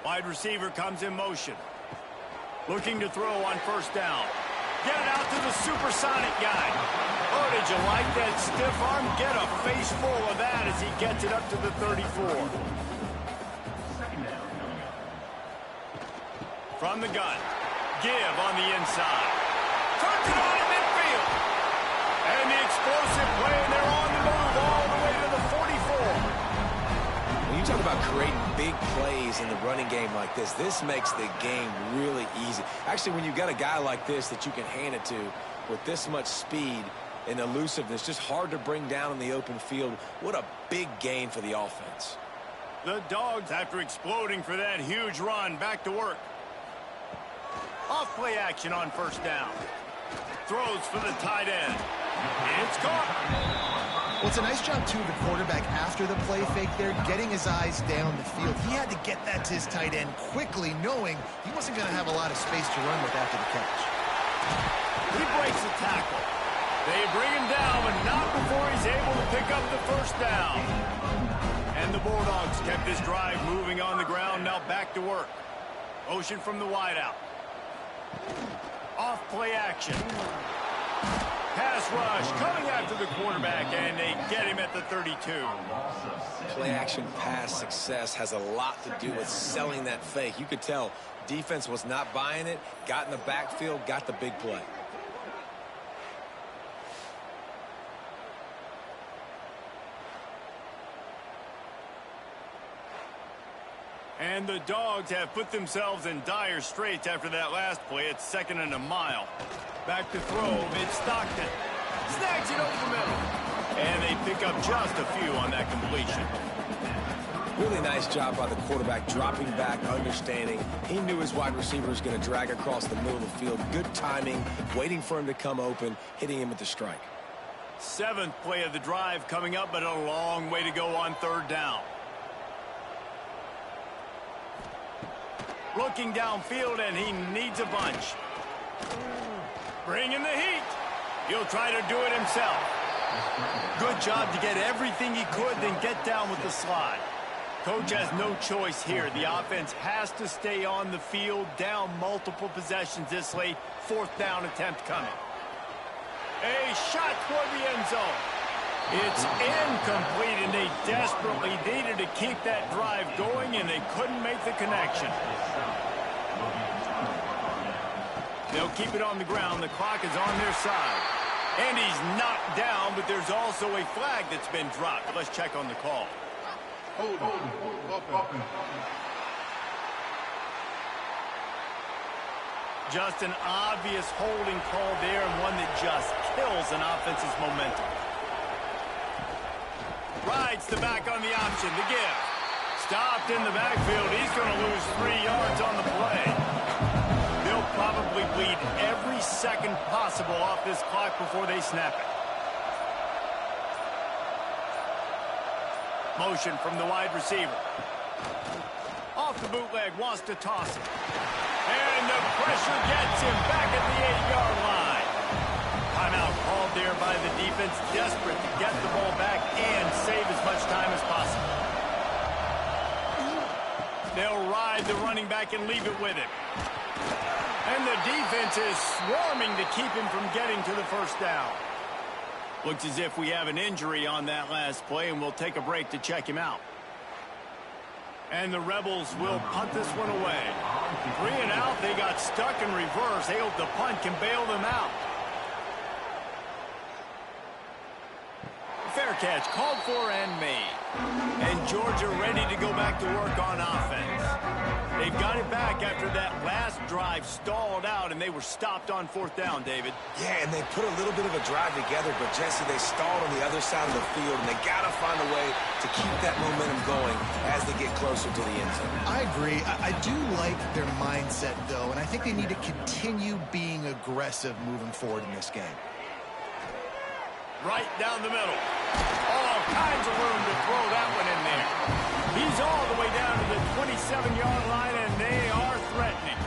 S1: Wide receiver comes in motion. Looking to throw on first down. Get it out to the supersonic guy. Oh, did you like that stiff arm? Get a face full of that as he gets it up to the 34. From the gun. Give on the inside. Turns it on in midfield. And the explosive play, and they're on the move all the way to the 44.
S3: When you talk about creating big plays in the running game like this makes the game really easy. Actually, when you've got a guy like this that you can hand it to with this much speed and elusiveness, just hard to bring down in the open field, what a big gain for the offense.
S1: The Dogs, after exploding for that huge run, back to work. Off play action on first down. Throws for the tight end. It's caught.
S2: Well, it's a nice job, too, of the quarterback after the play fake there, getting his eyes down the field. He had to get that to his tight end quickly, knowing he wasn't going to have a lot of space to run with after the catch.
S1: He breaks the tackle. They bring him down, but not before he's able to pick up the first down. And the Bulldogs kept this drive moving on the ground, now back to work. Motion from the wideout. Off play action. Pass rush coming after the quarterback, and they get him at the 32.
S3: Play action pass success has a lot to do with selling that fake. You could tell defense was not buying it, got in the backfield, got the big play.
S1: And the Dogs have put themselves in dire straits after that last play. It's 2nd and a mile. Back to throw. It's Stockton. Snags it over the middle. And they pick up just a few on that completion.
S3: Really nice job by the quarterback, dropping back, understanding. He knew his wide receiver was going to drag across the middle of the field. Good timing, waiting for him to come open, hitting him with the strike.
S1: 7th play of the drive coming up, but a long way to go on third down. Looking downfield, and he needs a bunch. Bringing the heat. He'll try to do it himself. Good job to get everything he could, then get down with the slide. Coach has no choice here. The offense has to stay on the field, down multiple possessions this late. 4th down attempt coming. A shot toward the end zone. It's incomplete, and they desperately needed to keep that drive going, and they couldn't make the connection. They'll keep it on the ground. The clock is on their side. And he's knocked down, but there's also a flag that's been dropped. Let's check on the call. Just an obvious holding call there, and one that just kills an offense's momentum. Rides the back on the option. The give. Stopped in the backfield. He's going to lose 3 yards on the play. They'll probably bleed every second possible off this clock before they snap it. Motion from the wide receiver. Off the bootleg, wants to toss it. And the pressure gets him back at the 8-yard line. Timeout called there by the defense, desperate to get the ball back and save as much time as possible. They'll ride the running back and leave it with him. And the defense is swarming to keep him from getting to the 1st down. Looks as if we have an injury on that last play, and we'll take a break to check him out. And the Rebels will punt this one away. 3 and out, they got stuck in reverse. They hope the punt can bail them out. Fair catch, called for and made. And Georgia ready to go back to work on offense. They've got it back after that last drive stalled out, and they were stopped on 4th down, David.
S3: Yeah, and they put a little bit of a drive together, but Jesse, they stalled on the other side of the field, and they got to find a way to keep that momentum going as they get closer to the end zone.
S2: I agree. I do like their mindset, though, and I think they need to continue being aggressive moving forward in this game.
S1: Right down the middle. All kinds of room to throw that one in there. He's all the way down to the 27-yard line, and they are threatening.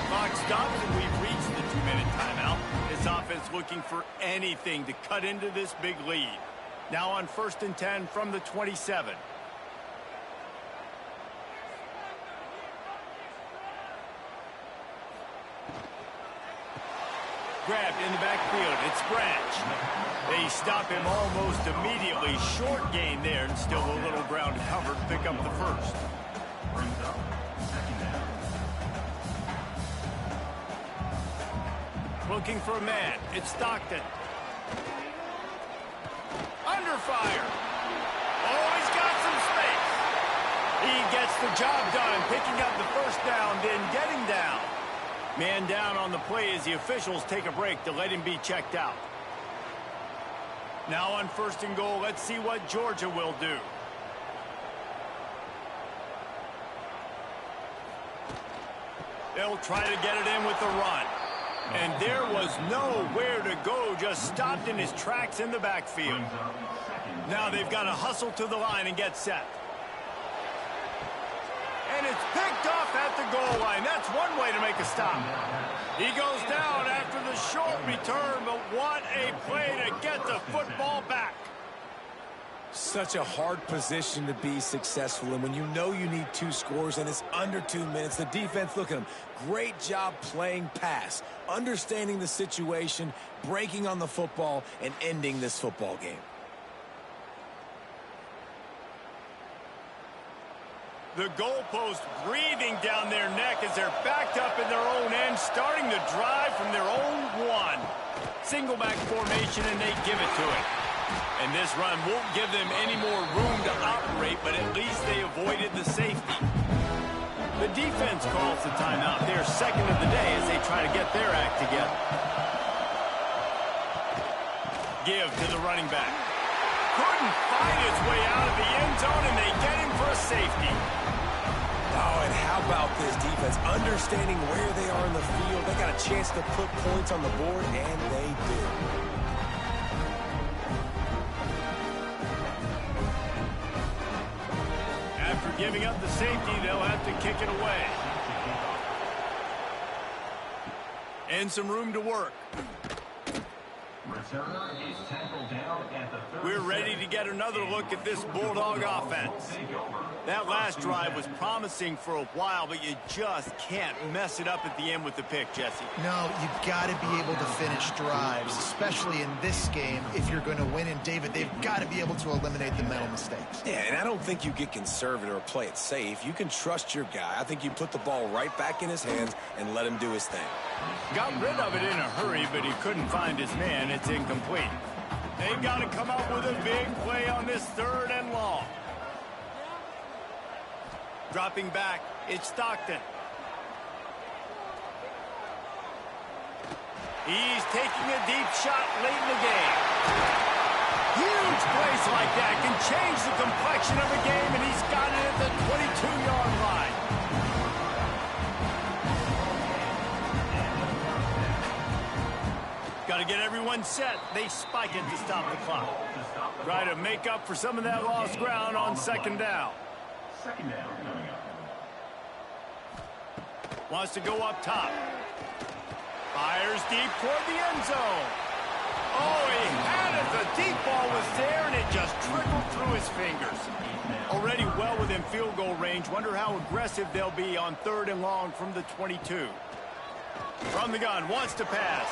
S1: Clock stops, and we've reached the 2-minute timeout. This offense looking for anything to cut into this big lead. Now on 1st and 10 from the 27. Grabbed in the backfield. It's Branch. They stop him almost immediately. Short gain there, and still a little ground to cover to pick up the 1st. Looking for a man. It's Stockton. Under fire. Oh, he's got some space. He gets the job done, picking up the 1st down, then getting down. Man down on the play as the officials take a break to let him be checked out. Now on 1st and goal, let's see what Georgia will do. They'll try to get it in with the run. And there was nowhere to go, just stopped in his tracks in the backfield. Now they've got to hustle to the line and get set. And it's picked off at the goal line. That's one way to make a stop. He goes down after the short return, but what a play to get the football back.
S3: Such a hard position to be successful in when you know you need 2 scores and it's under 2 minutes. The defense, look at them. Great job playing pass, understanding the situation, breaking on the football, and ending this football game.
S1: The goalpost breathing down their neck as they're backed up in their own end, starting to drive from their own 1. Single back formation, and they give it to it. And this run won't give them any more room to operate, but at least they avoided the safety. The defense calls the timeout. They're 2nd of the day as they try to get their act together. Give to the running back. Couldn't find his way out of the end zone, and they get him for a safety.
S3: Oh, and how about this defense? Understanding where they are in the field. They got a chance to put points on the board, and they do.
S1: After giving up the safety, they'll have to kick it away. And some room to work.
S5: Returner is tackled down at the 30.
S1: We're ready to get another look at this Bulldog offense. That last drive was promising for a while, but you just can't mess it up at the end with the pick, Jesse.
S2: No, you've got to be able to finish drives, especially in this game if you're going to win. And, David, they've got to be able to eliminate the mental mistakes.
S3: Yeah, and I don't think you get conservative or play it safe. You can trust your guy. I think you put the ball right back in his hands and let him do his thing.
S1: Got rid of it in a hurry, but he couldn't find his man. It's incomplete. They've got to come up with a big play on this 3rd and long. Dropping back, it's Stockton. He's taking a deep shot late in the game. Huge plays like that can change the complexion of a game, and he's got it at the 22-yard line. Got to get everyone set. They spike it to stop the clock. Try to make up for some of that lost ground on 2nd down.
S5: Second down coming up.
S1: Wants to go up top. Fires deep toward the end zone. Oh, he had it. The deep ball was there, and it just trickled through his fingers. Already well within field goal range. Wonder how aggressive they'll be on 3rd and long from the 22. From the gun, wants to pass.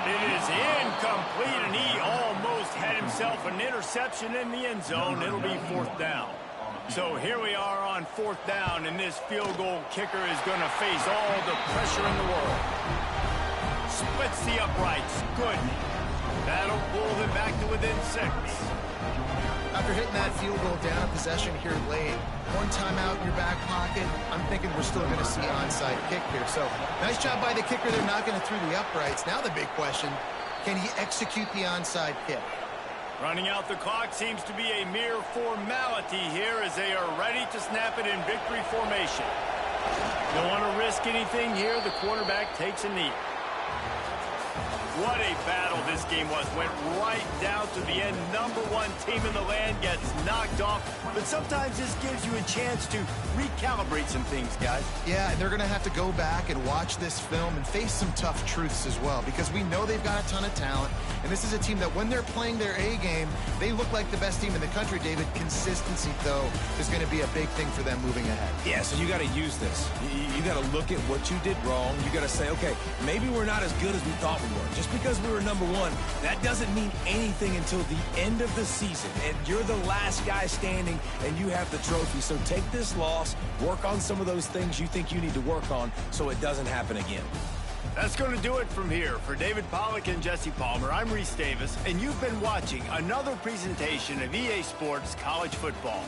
S1: It is incomplete, and he almost had himself an interception in the end zone. It'll be 4th down. So here we are on 4th down, and this field goal kicker is going to face all the pressure in the world. Splits the uprights. Good. That'll pull them back to within 6.
S2: After hitting that field goal down in possession here late, one timeout in your back pocket, I'm thinking we're still going to see an onside kick here. So nice job by the kicker. They're knocking it through the uprights. Now the big question, can he execute the onside kick?
S1: Running out the clock seems to be a mere formality here as they are ready to snap it in victory formation. Don't want to risk anything here. The quarterback takes a knee. What a battle this game was. Went right down to the end. #1 team in the land gets knocked off. But sometimes this gives you a chance to recalibrate some things, guys.
S2: Yeah, and they're going to have to go back and watch this film and face some tough truths as well, because we know they've got a ton of talent. And this is a team that when they're playing their A game, they look like the best team in the country, David. Consistency, though, is going to be a big thing for them moving ahead.
S3: Yeah, so you got to use this. You got to look at what you did wrong. You got to say, okay, maybe we're not as good as we thought we were. Just because we were #1, that doesn't mean anything until the end of the season. And you're the last guy standing, and you have the trophy. So take this loss, work on some of those things you think you need to work on so it doesn't happen again.
S1: That's going to do it from here. For David Pollack and Jesse Palmer, I'm Reese Davis, and you've been watching another presentation of EA Sports College Football.